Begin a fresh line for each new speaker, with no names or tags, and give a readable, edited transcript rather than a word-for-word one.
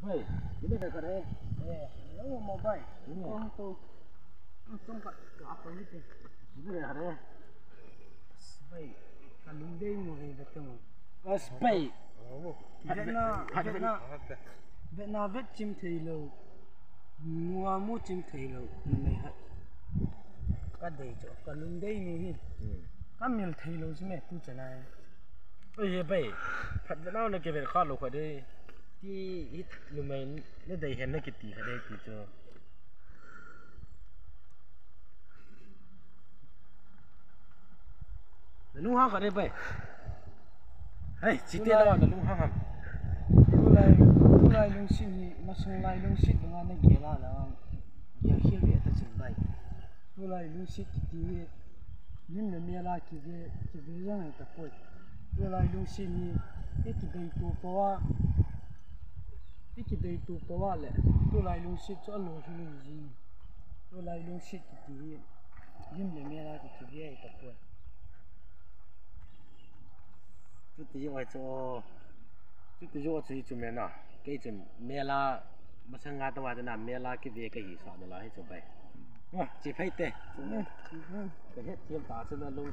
vậy cái này cái đấy
nếu mà bay con tôi trong cái gặp cái gì
cái này cái đấy
bay cái lùng đây mua về được không
space
Việt Nam vết chim thì lâu mua mua chim thì lâu mày hết cái đấy chỗ cái lùng đây mua hi cái miếng thì lâu chứ mày tu chân này
bây giờ bây phát Việt Nam nó cái việc khó lục ở đâyที่รู้ไหมนี่ได้เห็นนักกีฬาได้ที่จะลุงห้างก็ได้ไปเฮ้ยจิตเตอร์แล้วลุงห้าง
tu lai lung xin ni mà sung lai lung xin dengan này kia là kia kia về ta chừng bay tu lai lung xin thì nim le mía la kia về rằng này ta coi tu lai lung xin ni cái đây tu bao cái đây tu bao lệ tu lai lung xin cho lung xin gì tu lai lung xin thì nim le mía la kia về ta coi
chút tí cho chút chút men à cái chút men la mà sang ngã tao mà men la cái về cái gì sao đó là hết rồi bay chỉ phải thế cái hết tiêm tả cho nó luôn